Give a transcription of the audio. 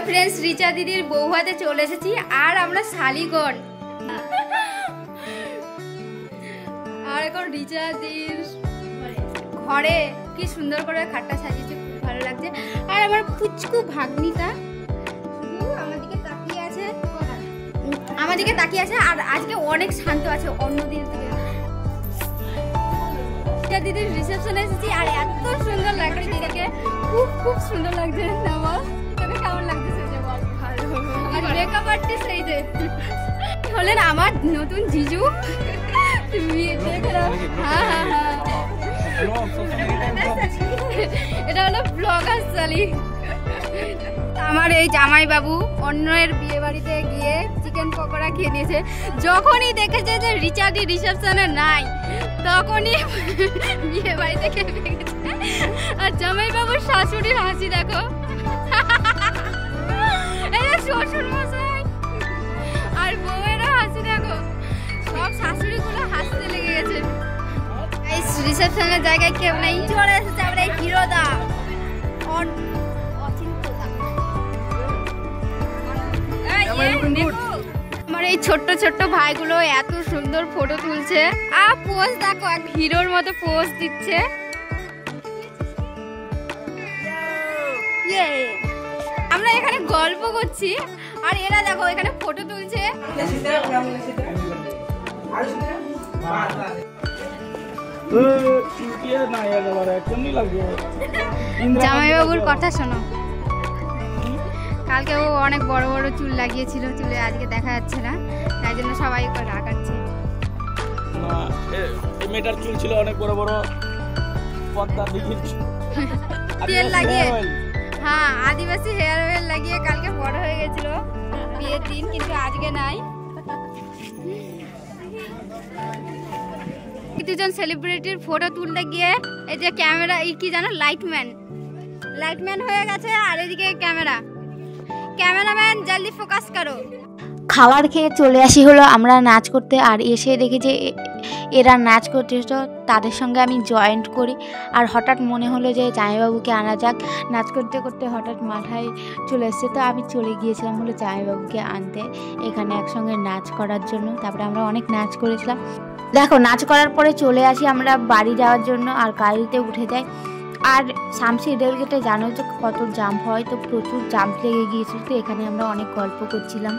Friends, Richa দিদির বৌভাতে চলে এসেছি আর আমরা শালিগণ। আর এখন রিচা দিদির ঘরে কি সুন্দর করে খাটটা সাজিয়েছে, খুব ভালো লাগছে। আর আমার পুচকু ভাগ্নিটা শুধু আমার দিকে তাকিয়ে আছে আর আজকে অনেক শান্ত আছে অন্য দিন থেকে। রিচা দিদির রিসেপশনে এসেছি আর এত সুন্দর লাগছে দিদিকে, খুব খুব সুন্দর লাগছে। আমার তোকে কেমন লাগতেছে যে বল? ভালো। আর মেকআপ আর্টিস্ট এই যে হলেন আমার নতুন জিজু। তুমি দেখে নাও। হ্যাঁ, এটা হলো ব্লগার চালি। আমার এই জামাই বাবু অন্যের বিয়ে বাড়িতে গিয়ে চিকেন পকোড়া খেয়ে নিয়েছে। যখনই দেখেছে যে রিচার্ডি রিসেপশনে নাই তখনই বিয়ে বাড়িতে খেয়ে গেছে। আর জামাই বাবুর শাশুড়ির হাসি দেখো, শ্বশুর মশাই আর বউয়েরও হাসি দেখো, সব শাশুড়িগুলো হাসতে লেগে গেছে। এই রিসেপশনের জায়গায় কেউ নেই, চলে এসেছে আমরা এই হিরোদা আমার এই ছোট্ট ছোট্ট ভাইগুলো এত সুন্দর ফটো তুলছে আর পোজ দেখো, এক হিরোর মতো পোজ দিচ্ছে। আমরা এখানে গল্প করছি আর এরা দেখো এখানে ফটো তুলছে। জামাইবাবুর কথা শোনো, কালকে ও অনেক বড় বড় চুল লাগিয়েছিল, চুলে আজকে দেখা যাচ্ছে না, তাই জন্য সবাই রাগাচ্ছে। মেয়েটার চুল ছিল অনেক বড় বড়, পদ্মা দিঘির তেল লাগিয়ে, হ্যাঁ আদিবাসী হেয়ার অয়েল লাগিয়ে কালকে বড় হয়ে গেছিল বিয়ের দিন, কিন্তু আজকে নাই। দুজন সেলিব্রিটির ফটো তুলতে গিয়ে এই যে ক্যামেরা, এই কি জানো, লাইটম্যান হয়ে গেছে। আর এদিকে ক্যামেরাম্যান জলদি ফোকাস করো। খাবার খেয়ে চলে আসি হলো আমরা নাচ করতে, আর এসে দেখি যে এরা নাচ করতেছিল, তাদের সঙ্গে আমি জয়েন্ট করি। আর হঠাৎ মনে হলো যে জামাইবাবুকে আনা যাক, নাচ করতে করতে হঠাৎ মাথায় চলে এসছে, তো আমি চলে গিয়েছিলাম হলো জামাইবাবুকে আনতে এখানে একসঙ্গে নাচ করার জন্য। তারপরে আমরা অনেক নাচ করেছিলাম। দেখো নাচ করার পরে চলে আসি আমরা বাড়ি যাওয়ার জন্য, আর গাড়িতে উঠে যাই। আর শামসি রেলগেটে জানো যে কত জাম্প হয়, তো প্রচুর জাম্প লেগে গিয়েছিল, তো এখানে আমরা অনেক গল্প করছিলাম।